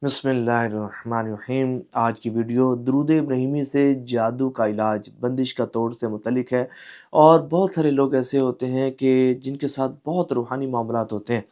बिस्मिल्लाहिर्रहमानिर्रहीम। आज की वीडियो दुरूद इब्राहिमी से जादू का इलाज, बंदिश का तोड़ से मुतल्लिक है। और बहुत सारे लोग ऐसे होते हैं कि जिनके साथ बहुत रूहानी मामलात होते हैं।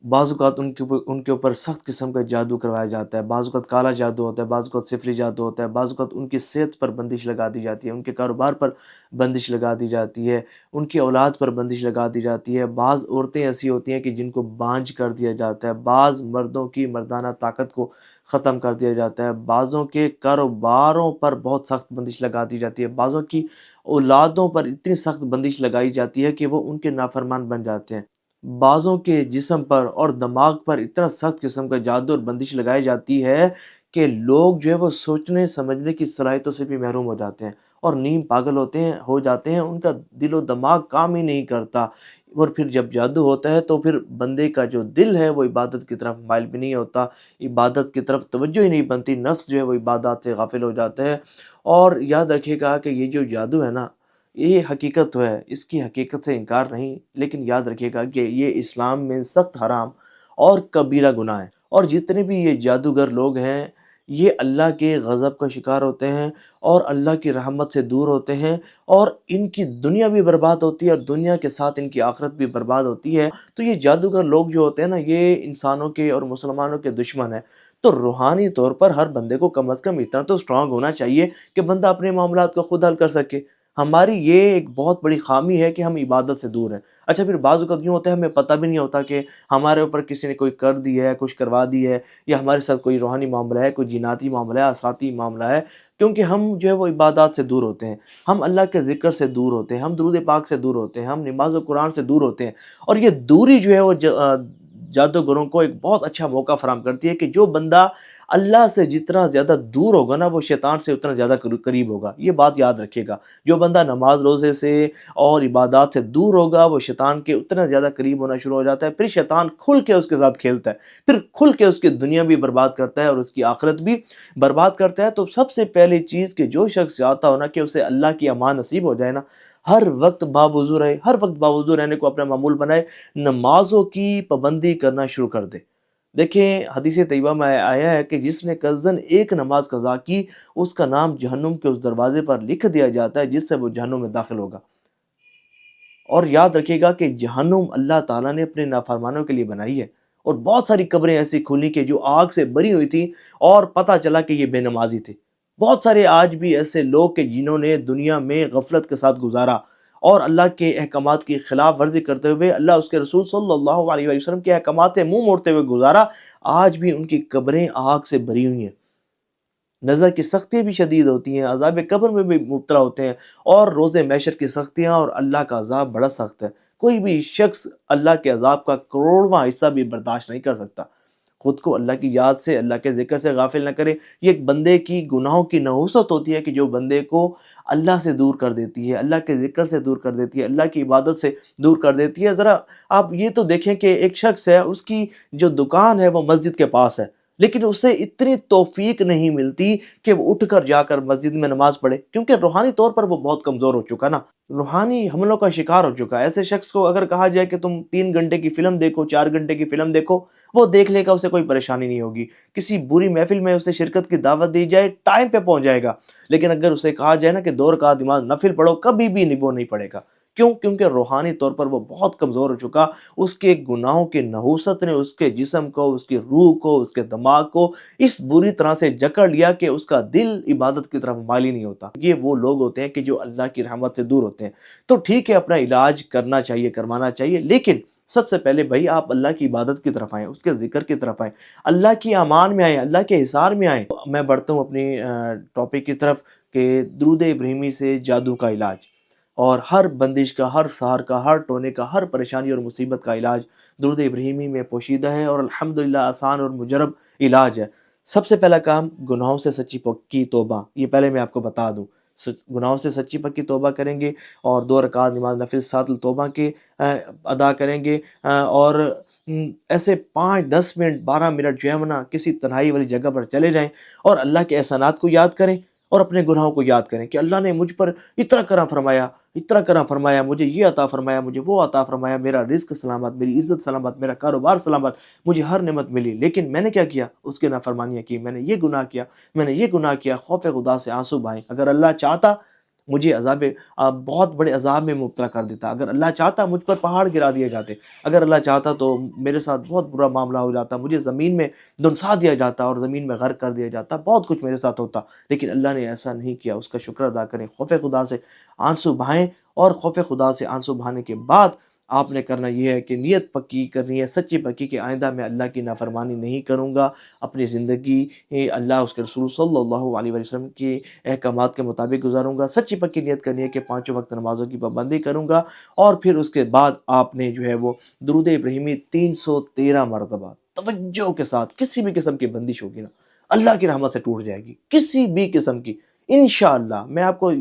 बाज़ औक़ात उनके ऊपर सख्त किस्म का जादू करवाया जाता है, बाज़ औक़ात काला जादू होता है, बाज़ औक़ात सिफ़री जादू होता है, बाज़ औक़ात उनकी सेहत पर बंदिश लगा दी जाती है, उनके कारोबार पर बंदिश लगा दी जाती है, उनकी औलाद पर बंदिश लगा दी जाती है। बाज़ औरतें ऐसी होती हैं कि जिनको बांझ कर दिया जाता है, बाज़ मर्दों की मर्दाना ताकत को ख़त्म कर दिया जाता है, बाज़ों के कारोबारों पर बहुत सख्त बंदिश लगा दी जाती है, बाज़ों की औलादों पर इतनी सख्त बंदिश लगाई जाती है कि वो उनके नाफ़रमान बन जाते हैं। बाज़ों के जिस्म पर और दिमाग पर इतना सख्त किस्म का जादू और बंदिश लगाई जाती है कि लोग जो है वो सोचने समझने की सलाहियतों से भी महरूम हो जाते हैं और नीम पागल हो जाते हैं, उनका दिलो दिमाग काम ही नहीं करता। और फिर जब जादू होता है तो फिर बंदे का जो दिल है वो इबादत की तरफ माइल भी नहीं होता, इबादत की तरफ तवज्जो ही नहीं बनती, नफ्स जो है वो इबादत से गाफिल हो जाता है। और याद रखिएगा कि ये जो जादू है ना, ये हकीकत तो है, इसकी हकीकत से इनकार नहीं, लेकिन याद रखिएगा कि ये इस्लाम में सख्त हराम और कबीरा गुनाह है। और जितने भी ये जादूगर लोग हैं, ये अल्लाह के गज़ब का शिकार होते हैं और अल्लाह की रहमत से दूर होते हैं, और इनकी दुनिया भी बर्बाद होती है और दुनिया के साथ इनकी आखिरत भी बर्बाद होती है। तो ये जादूगर लोग जो होते हैं ना, ये इंसानों के और मुसलमानों के दुश्मन हैं। तो रूहानी तौर पर हर बंदे को कम से कम इतना तो स्ट्रॉन्ग होना चाहिए कि बंदा अपने मामलात को खुद हल कर सके। हमारी ये एक बहुत बड़ी ख़ामी है कि हम इबादत से दूर हैं। अच्छा, फिर बाज़ औक़ात यूँ होता है, हमें पता भी नहीं होता कि हमारे ऊपर किसी ने कोई कर दी है, कुछ करवा दी है, या हमारे साथ कोई रूहानी मामला है, कोई जिनाती मामला है, असराती मामला है, क्योंकि हम जो है वो इबादत से दूर होते हैं। हम अल्लाह के ज़िक्र से दूर होते हैं, हम दुरूद पाक से दूर होते हैं, हम नमाज़ और कुरान से दूर होते हैं। और ये दूरी जो है वो जादूगरों को एक बहुत अच्छा मौका फ़राहम करती है कि जो बंदा अल्लाह से जितना ज़्यादा दूर होगा ना, वो शैतान से उतना ज़्यादा करीब होगा। ये बात याद रखिएगा। जो बंदा नमाज़ रोज़े से और इबादत से दूर होगा, वो शैतान के उतना ज़्यादा करीब होना शुरू हो जाता है। फिर शैतान खुल के उसके साथ खेलता है, फिर खुल के उसकी दुनिया भी बर्बाद करता है और उसकी आखिरत भी बर्बाद करता है। तो सबसे पहली चीज़ कि जो शख्स चाहता हो ना कि उसे अल्लाह की अमान नसीब हो जाए ना, हर वक्त बावुज़ू रहे, हर वक्त बावुज़ू रहने को अपना मामूल बनाए, नमाज़ों की पाबंदी करना शुरू कर दे। देखिए, हदीस तैयबा में आया है कि जिसने कज़न एक नमाज कज़ा की, उसका नाम जहन्नुम के उस दरवाज़े पर लिख दिया जाता है जिससे वो जहन्नुम में दाखिल होगा। और याद रखिएगा कि जहन्नुम अल्लाह ताला ने अपने नाफरमानों के लिए बनाई है। और बहुत सारी कब्रें ऐसी खुली कि जो आग से भरी हुई थी और पता चला कि ये बेनमाजी थे। बहुत सारे आज भी ऐसे लोग कि जिन्होंने दुनिया में गफलत के साथ गुजारा और अल्लाह के अहकामात की खिलाफ वर्जी करते हुए, अल्लाह उसके रसूल सल्लल्लाहु अलैहि वसल्लम के अहकामात से मुंह मोड़ते हुए गुजारा, आज भी उनकी कब्रें आग से भरी हुई हैं। नज़र की सख्ती भी शदीद होती हैं, अज़ाब कब्र में भी मुब्तला होते हैं, और रोज़े महशर की सख्तियाँ और अल्लाह का अज़ाब बड़ा सख्त है। कोई भी शख्स अल्लाह के अज़ाब का करोड़वां हिस्सा भी बर्दाश्त नहीं कर सकता। खुद को अल्लाह की याद से, अल्लाह के ज़िक्र से गाफिल न करे। ये एक बंदे की गुनाहों की नहुसत होती है कि जो बंदे को अल्लाह से दूर कर देती है, अल्लाह के ज़िक्र से दूर कर देती है, अल्लाह की इबादत से दूर कर देती है। ज़रा आप ये तो देखें कि एक शख्स है, उसकी जो दुकान है वो मस्जिद के पास है, लेकिन उसे इतनी तौफ़ीक नहीं मिलती कि वो उठकर जाकर मस्जिद में नमाज़ पढ़े, क्योंकि रूहानी तौर पर वो बहुत कमज़ोर हो चुका ना, रूहानी हमलों का शिकार हो चुका है। ऐसे शख्स को अगर कहा जाए कि तुम 3 घंटे की फ़िल्म देखो, 4 घंटे की फ़िल्म देखो, वो देख लेगा, उसे कोई परेशानी नहीं होगी। किसी बुरी महफ़िल में उसे शिरकत की दावत दी जाए, टाइम पे पहुँच जाएगा। लेकिन अगर उसे कहा जाए ना कि 2 रकात नमाज़ नफ़िल पढ़ो, कभी भी नहीं, वो नहीं पढ़ेगा। क्यों? क्योंकि रूहानी तौर पर वो बहुत कमज़ोर हो चुका। उसके गुनाहों की नहुसत ने उसके जिस्म को, उसकी रूह को, उसके दिमाग को इस बुरी तरह से जकड़ लिया कि उसका दिल इबादत की तरफ माइल ही नहीं होता। ये वो लोग होते हैं कि जो अल्लाह की रहमत से दूर होते हैं। तो ठीक है, अपना इलाज करना चाहिए, करवाना चाहिए, लेकिन सबसे पहले भई आप अल्लाह की इबादत की तरफ आएँ, उसके ज़िक्र की तरफ आएँ, अल्लाह की अमान में आएँ, अल्लाह के हिसार में आएँ। मैं बढ़ता हूँ अपनी टॉपिक की तरफ कि दुरूद इब्राहिमी से जादू का इलाज। और हर बंदिश का, हर सहार का, हर टोने का, हर परेशानी और मुसीबत का इलाज दुरूद इब्राहिमी में पोशीदा है और अल्हम्दुलिल्लाह आसान और मुजरब इलाज है। सबसे पहला काम, गुनाहों से सच्ची पक्की तौबा, ये पहले मैं आपको बता दूँ। गुनाहों से सच्ची पक्की तौबा करेंगे और 2 रकात नमाज़ नफ़िल साथ तौबा के अदा करेंगे, और ऐसे 5-10 मिनट, 12 मिनट जो है वो ना किसी तन्हाई वाली जगह पर चले जाएँ और अल्लाह के एहसानात को याद करें اور اپنے گناہوں کو یاد کریں کہ اللہ نے مجھ پر اتنا کرم فرمایا، مجھے یہ عطا فرمایا، مجھے وہ عطا فرمایا، میرا رزق سلامت، میری عزت سلامت، میرا کاروبار سلامت، مجھے ہر نعمت ملی، لیکن میں نے کیا کیا؟ اس کے نافرمانیاں کی، میں نے یہ گناہ کیا، میں نے یہ گناہ کیا، خوف خدا سے آنسو بہائے۔ اگر اللہ چاہتا مجھے بہت بڑے عذاب میں مبتلا کر دیتا، اگر اللہ چاہتا مجھ پر پہاڑ گرا دیے جاتے، اگر اللہ چاہتا تو میرے ساتھ بہت برا معاملہ ہو جاتا، مجھے زمین میں دنسا دیا جاتا اور زمین میں غرق کر دیا جاتا، بہت کچھ میرے ساتھ ہوتا، لیکن اللہ نے ایسا نہیں کیا۔ اس کا شکر ادا کریں، خوف خدا سے آنسو بہائیں، اور خوف خدا سے آنسو بہانے کے بعد آپ نے کرنا یہ ہے کہ نیت پکی کرنی ہے، سچی پکی، کہ آئندہ میں اللہ کی نافرمانی نہیں کروں گا، اپنی زندگی اللہ اس کے رسول صلی اللہ علیہ وسلم کی احکامات کے مطابق گزاروں گا۔ سچی پکی نیت کرنی ہے کہ 5 وقت نمازوں کی پابندی کروں گا، اور پھر اس کے بعد آپ نے جو ہے وہ درود ابراہیمی 313 مرتبہ توجہ کے ساتھ، کسی بھی قسم کی بندش ہوگی نا، اللہ کی رحمت سے ٹوٹ جائے گی، کسی بھی قسم کی، انشاءاللہ۔ میں آپ کو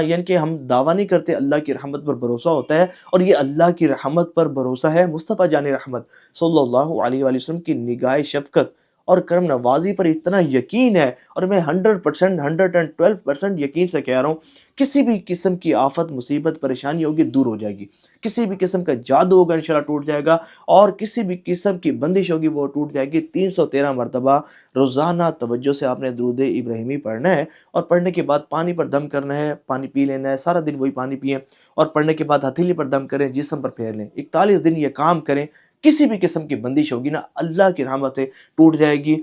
یعنی کہ ہم دعویٰ نہیں کرتے، اللہ کی رحمت پر بھروسہ ہوتا ہے، اور یہ اللہ کی رحمت پر بھروسہ ہے، مصطفیٰ جان رحمت صلی اللہ علیہ وآلہ وسلم کی نگاہ شفقت اور کرم نوازی پر اتنا یقین ہے، اور میں 100%، 112% یقین سے کہہ رہا ہوں، کسی بھی قسم کی آفت، مصیبت، پریشانی ہوگی دور ہو جائے گی، کسی بھی قسم کا جادو ہوگا انشاءاللہ ٹوٹ جائے گا، اور کسی بھی قسم کی بندش ہوگی وہ ٹوٹ جائے گی۔ 313 مرتبہ روزانہ توجہ سے آپ نے درود ابراہیمی پڑھنا ہے، اور پڑھنے کے بعد پانی پر دم کرنا ہے، پانی پی لینا ہے، سارا دن وہی پانی پئیں، اور پڑھنے کے بعد ہتھیلی پر دم کریں، جسم پر پھیر لیں، 41 دن یہ کام کریں، کسی بھی قسم کی بندش ہوگی نا، اللہ کی رحمت سے ٹوٹ جائے گی۔